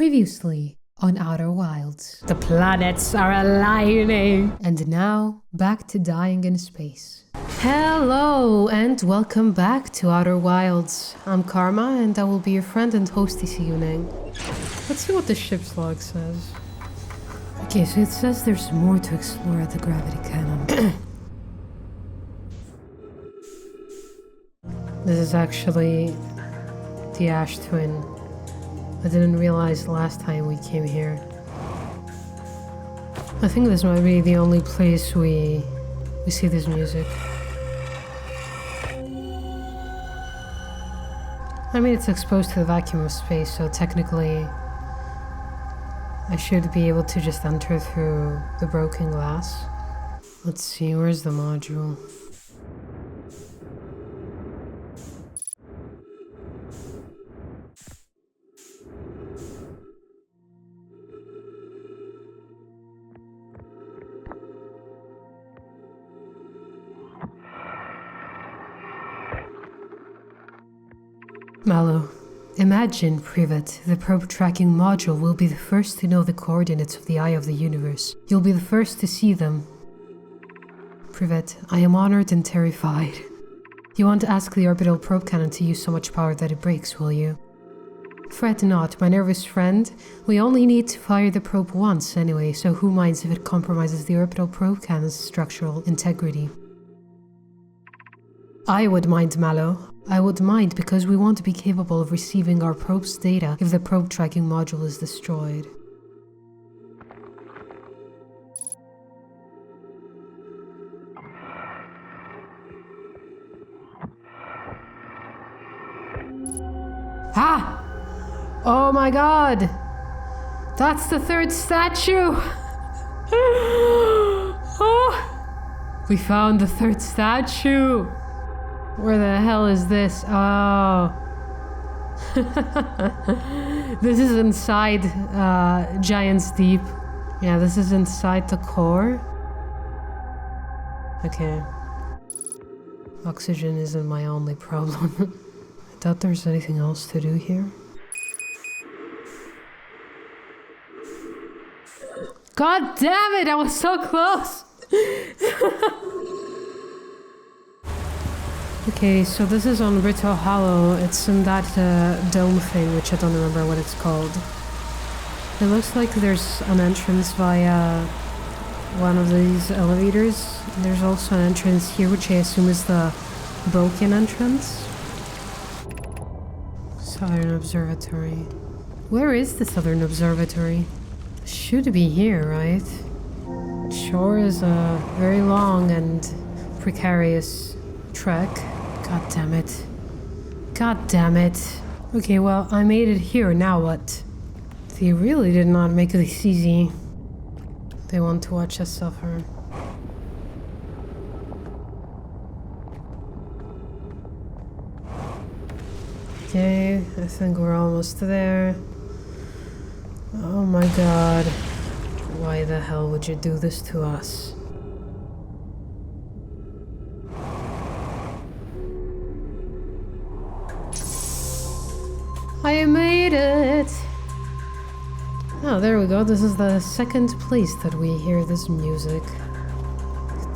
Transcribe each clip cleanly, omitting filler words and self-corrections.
Previously on Outer Wilds. The planets are aligning! And now, back to dying in space. Hello, and welcome back to Outer Wilds. I'm Karma, and I will be your friend and host this evening. Let's see what the ship's log says. Okay, so it says there's more to explore at the gravity cannon. This is actually the Ash Twin. I didn't realize last time we came here. I think this might be the only place we see this music. I mean, it's exposed to the vacuum of space, so technically I should be able to just enter through the broken glass. Let's see, where's the module? Mallow, imagine, Privet, the probe tracking module will be the first to know the coordinates of the eye of the universe. You'll be the first to see them. Privet, I am honored and terrified. You won't ask the orbital probe cannon to use so much power that it breaks, will you? Fret not, my nervous friend. We only need to fire the probe once anyway, so who minds if it compromises the orbital probe cannon's structural integrity? I would mind, Mallow. I would mind because we want to be capable of receiving our probe's data if the probe tracking module is destroyed. Ah! Oh my god! That's the third statue! Oh! We found the third statue! Where the hell is this? Oh. This is inside Giant's Deep. Yeah, this is inside the core. Okay. Oxygen isn't my only problem. I thought there's anything else to do here. God damn it! I was so close! Okay, so this is on Brittle Hollow. It's in that dome thing, which I don't remember what it's called. It looks like there's an entrance via one of these elevators. There's also an entrance here, which I assume is the broken entrance. Southern Observatory. Where is the Southern Observatory? Should be here, right? Sure is a very long and precarious trek. God damn it. God damn it. Okay, well, I made it here, now what? They really did not make this easy. They want to watch us suffer. Okay, I think we're almost there. Oh my god. Why the hell would you do this to us? I made it! Oh, there we go. This is the second place that we hear this music.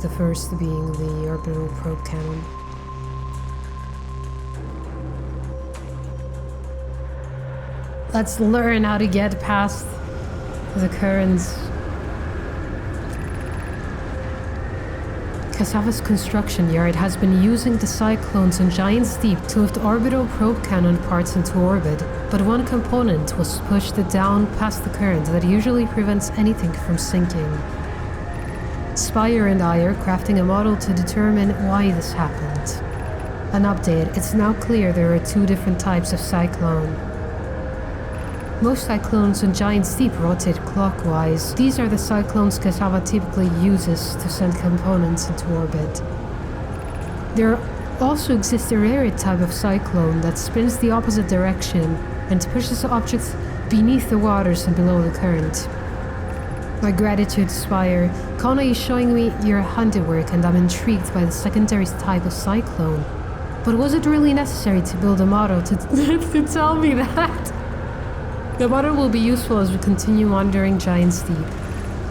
The first being the orbital probe cannon. Let's learn how to get past the currents. Cassava's construction yard has been using the cyclones on Giant's Deep to lift orbital probe cannon parts into orbit, but one component was pushed down past the current that usually prevents anything from sinking. Spire and I are crafting a model to determine why this happened. An update, it's now clear there are two different types of cyclone. Most cyclones on Giant's Deep rotate clockwise. These are the cyclones Cassava typically uses to send components into orbit. There also exists a rare type of cyclone that spins the opposite direction and pushes objects beneath the waters and below the current. My gratitude, Spire. Kona is showing me your handiwork and I'm intrigued by the secondary type of cyclone. But was it really necessary to build a model to tell me that? The model will be useful as we continue wandering Giant's Deep.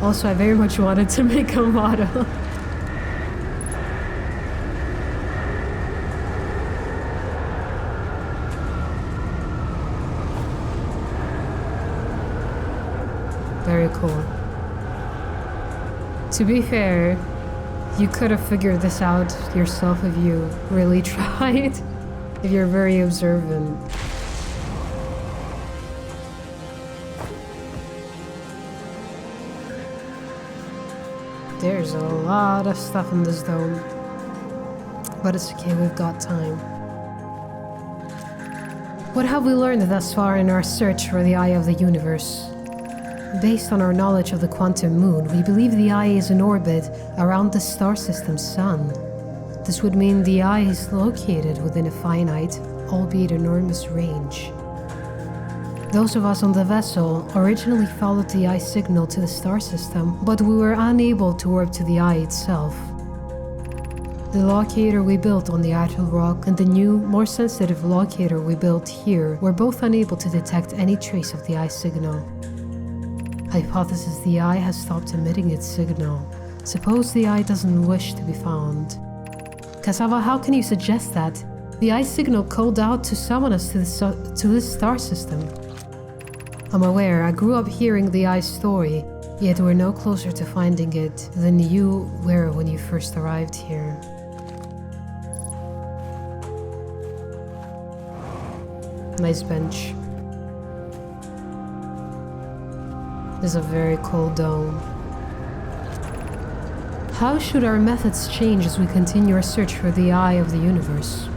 Also, I very much wanted to make a model. Very cool. To be fair, you could have figured this out yourself if you really tried. If you're very observant. There's a lot of stuff in this dome. But it's okay, we've got time. What have we learned thus far in our search for the eye of the universe? Based on our knowledge of the quantum moon, we believe the eye is in orbit around the star system's sun. This would mean the eye is located within a finite, albeit enormous range. Those of us on the vessel originally followed the eye signal to the star system, but we were unable to warp to the eye itself. The locator we built on the Atoll Rock and the new, more sensitive locator we built here were both unable to detect any trace of the eye signal. Hypothesis: the eye has stopped emitting its signal. Suppose the eye doesn't wish to be found. Cassava, how can you suggest that? The eye signal called out to summon us to this star system. I'm aware, I grew up hearing the eye's story, yet we're no closer to finding it than you were when you first arrived here. Nice bench. Is a very cold dome. How should our methods change as we continue our search for the eye of the universe?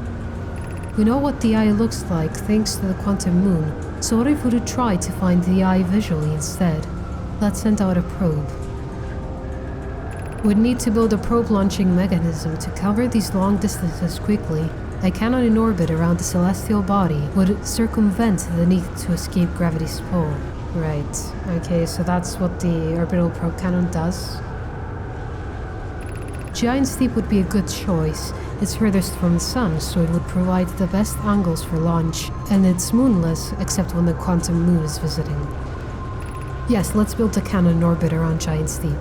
We know what the eye looks like thanks to the quantum moon, so what if we would try to find the eye visually instead? Let's send out a probe. We'd need to build a probe launching mechanism to cover these long distances quickly. A cannon in orbit around the celestial body would circumvent the need to escape gravity's pull. Right, okay, so that's what the orbital probe cannon does. Giant's Deep would be a good choice. It's furthest from the sun, so it would provide the best angles for launch, and it's moonless except when the quantum moon is visiting. Yes, let's build a cannon in orbit around Giant's Deep.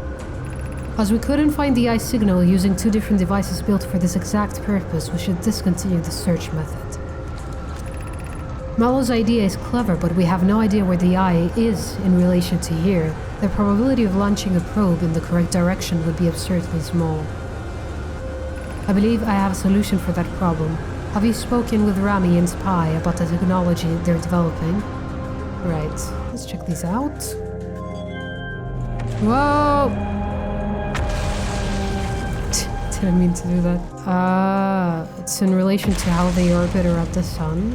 As we couldn't find the eye signal using two different devices built for this exact purpose, we should discontinue the search method. Mallow's idea is clever, but we have no idea where the eye is in relation to here. The probability of launching a probe in the correct direction would be absurdly small. I believe I have a solution for that problem. Have you spoken with Rami and Spy about the technology they're developing? Right, let's check these out. Whoa! Didn't mean to do that. It's in relation to how they orbit around the sun.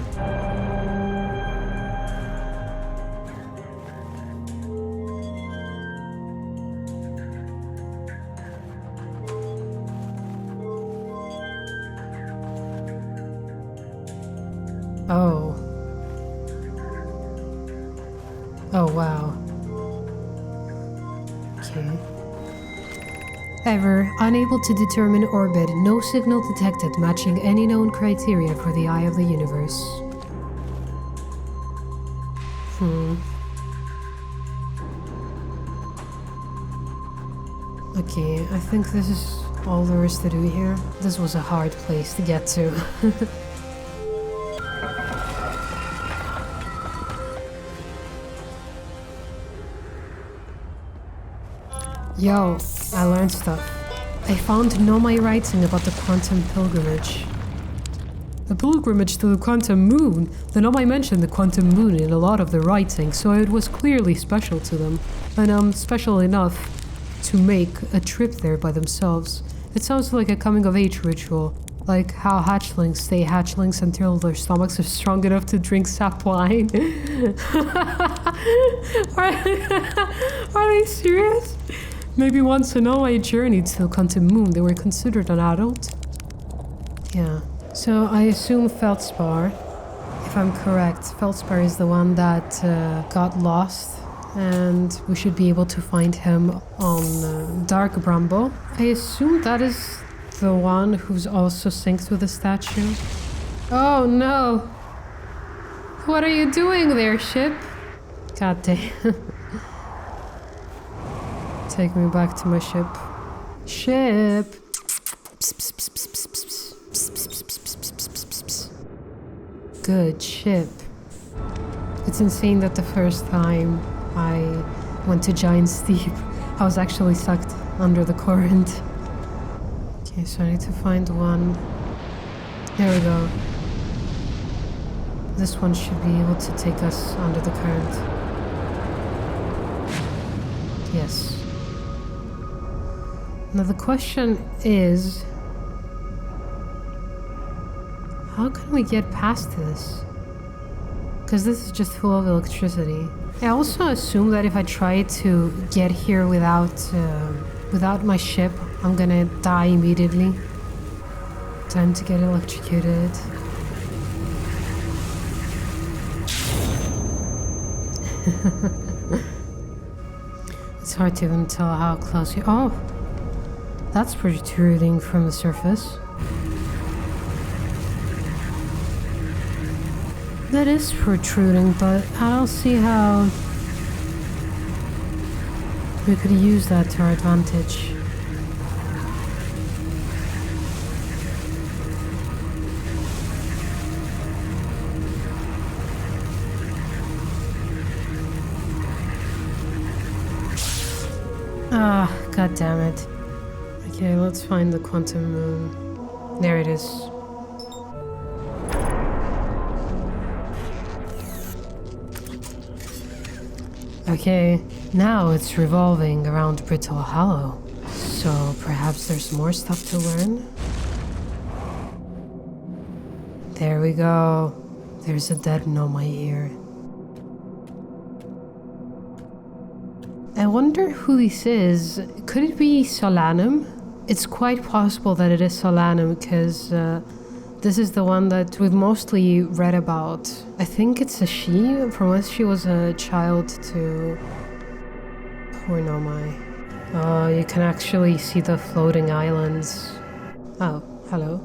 Oh. Oh, wow. Okay. Ever unable to determine orbit, no signal detected matching any known criteria for the eye of the universe. Okay, I think this is all there is to do here. This was a hard place to get to. Yo, I learned stuff. I found Nomai writing about the quantum pilgrimage. The pilgrimage to the quantum moon? The Nomai mentioned the quantum moon in a lot of the writing, so it was clearly special to them. And special enough to make a trip there by themselves. It sounds like a coming-of-age ritual. Like how hatchlings stay hatchlings until their stomachs are strong enough to drink sap wine. Are they serious? Maybe once a Nomai journeyed to the quantum moon, they were considered an adult? Yeah. So I assume Feldspar, if I'm correct, Feldspar is the one that got lost, and we should be able to find him on Dark Bramble. I assume that is the one who's also synced with the statue. Oh no! What are you doing there, ship? God damn. Take me back to my ship. Ship! Good ship. It's insane that the first time I went to Giant's Deep, I was actually sucked under the current. Okay, so I need to find one. There we go. This one should be able to take us under the current. Yes. Now the question is, how can we get past this? Because this is just full of electricity. I also assume that if I try to get here without my ship, I'm gonna die immediately. Time to get electrocuted. It's hard to even tell how close you... Oh! That's protruding from the surface. That is protruding, but I don't see how we could use that to our advantage. Ah, god damn it. Okay, let's find the quantum moon. There it is. Okay, now it's revolving around Brittle Hollow. So perhaps there's more stuff to learn? There we go. There's a dead Noma here. I wonder who this is. Could it be Solanum? It's quite possible that it is Solanum because this is the one that we've mostly read about. I think it's a she, from when she was a child to... Poor Nomai. Oh, you can actually see the floating islands. Oh, hello.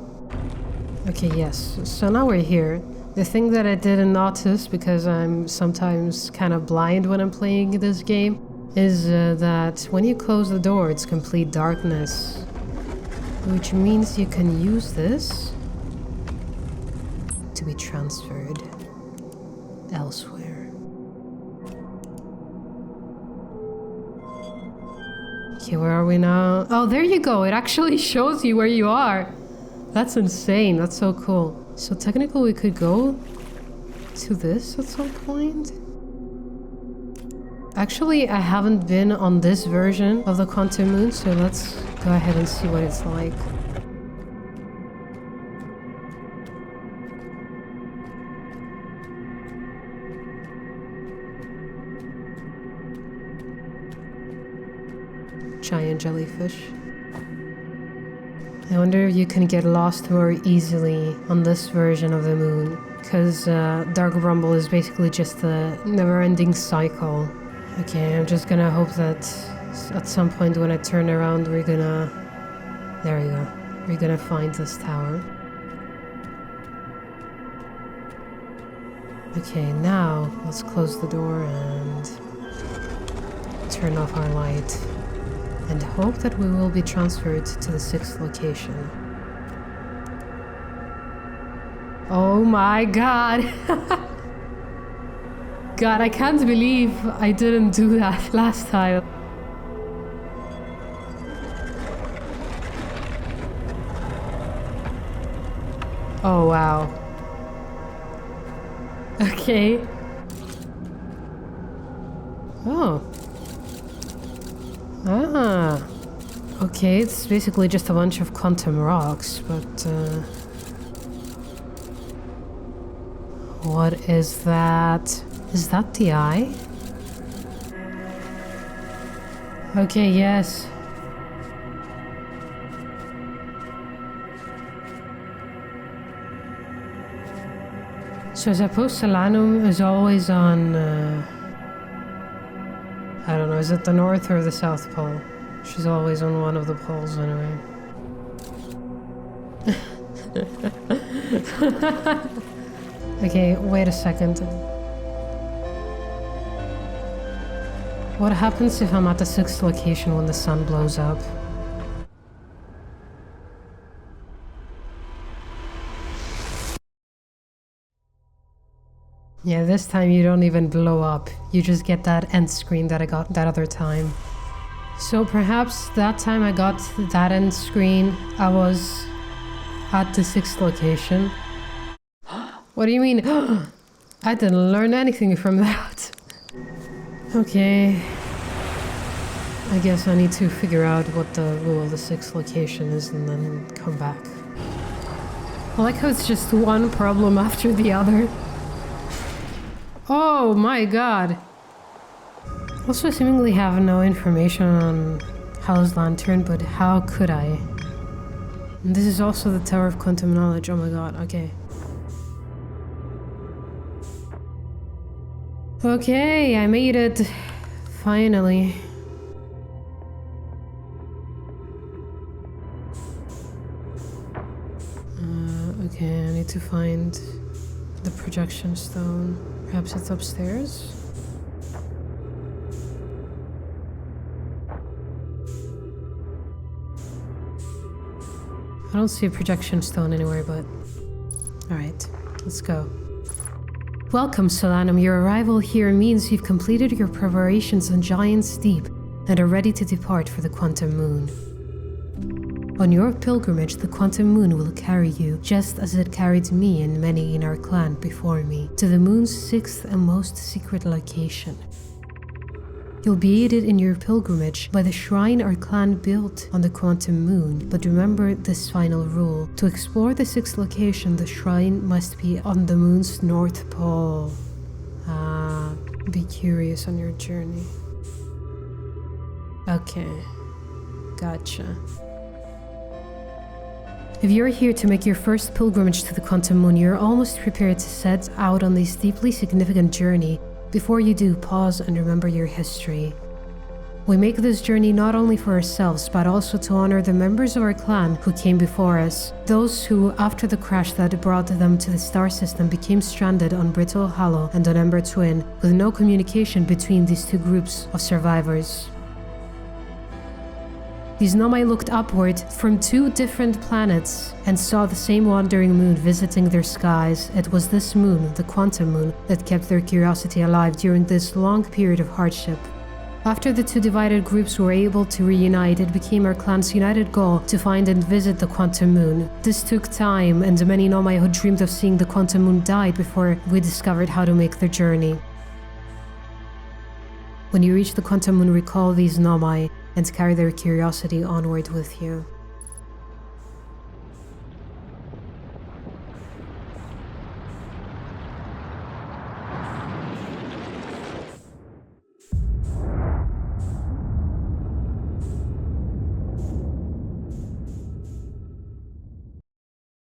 Okay, yes. So now we're here. The thing that I didn't notice, because I'm sometimes kind of blind when I'm playing this game, is that when you close the door, it's complete darkness. Which means you can use this to be transferred elsewhere. Okay, where are we now? Oh, there you go. It actually shows you where you are. That's insane. That's so cool. So technically we could go to this at some point. Actually, I haven't been on this version of the quantum moon, so let's go ahead and see what it's like. Giant jellyfish. I wonder if you can get lost more easily on this version of the moon, because Dark Rumble is basically just a never-ending cycle. Okay, I'm just gonna hope that at some point when I turn around we're gonna... There we go. We're gonna find this tower. Okay, now let's close the door and turn off our light. And hope that we will be transferred to the 6th location. Oh my god! God, I can't believe I didn't do that last time. Oh wow. Okay. Oh. Ah. Okay, it's basically just a bunch of quantum rocks, but what is that? Is that the eye? Okay, yes. So I suppose Solanum is always on, I don't know, is it the North or the South Pole? She's always on one of the poles anyway. Okay, wait a second. What happens if I'm at the 6th location when the sun blows up? Yeah, this time you don't even blow up. You just get that end screen that I got that other time. So perhaps that time I got that end screen, I was at the 6th location. What do you mean? I didn't learn anything from that. Okay. I guess I need to figure out what the rule of the 6th location is and then come back. I like how it's just one problem after the other. Oh my god. Also seemingly have no information on Hell's Lantern, but how could I? And this is also the Tower of Quantum Knowledge. Oh my god, okay. Okay, I made it. Finally. Okay, I need to find the projection stone. Perhaps it's upstairs? I don't see a projection stone anywhere, but... Alright, let's go. Welcome, Solanum. Your arrival here means you've completed your preparations on Giant's Deep and are ready to depart for the Quantum Moon. On your pilgrimage, the Quantum Moon will carry you, just as it carried me and many in our clan before me, to the moon's 6th and most secret location. You'll be aided in your pilgrimage by the shrine our clan built on the Quantum Moon, but remember this final rule. To explore the 6th location, the shrine must be on the moon's north pole. Be curious on your journey. Okay, gotcha. If you're here to make your first pilgrimage to the Quantum Moon, you're almost prepared to set out on this deeply significant journey. Before you do, pause and remember your history. We make this journey not only for ourselves, but also to honor the members of our clan who came before us. Those who, after the crash that brought them to the star system, became stranded on Brittle Hollow and on Ember Twin, with no communication between these two groups of survivors. These Nomai looked upward from 2 different planets and saw the same wandering moon visiting their skies. It was this moon, the Quantum Moon, that kept their curiosity alive during this long period of hardship. After the 2 divided groups were able to reunite, it became our clan's united goal to find and visit the Quantum Moon. This took time, and many Nomai who dreamed of seeing the Quantum Moon died before we discovered how to make the journey. When you reach the Quantum Moon, recall these Nomai and carry their curiosity onward with you.